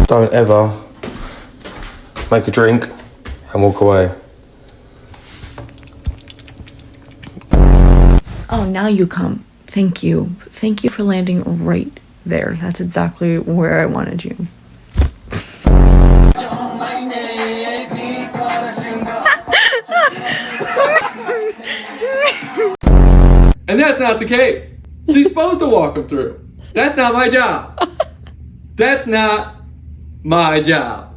Don't ever make a drink and walk away. Oh, now you come. Thank you. Thank you for landing right there. That's exactly where I wanted you. And that's not the case. She's supposed to walk him through. That's not my job. That's not my job.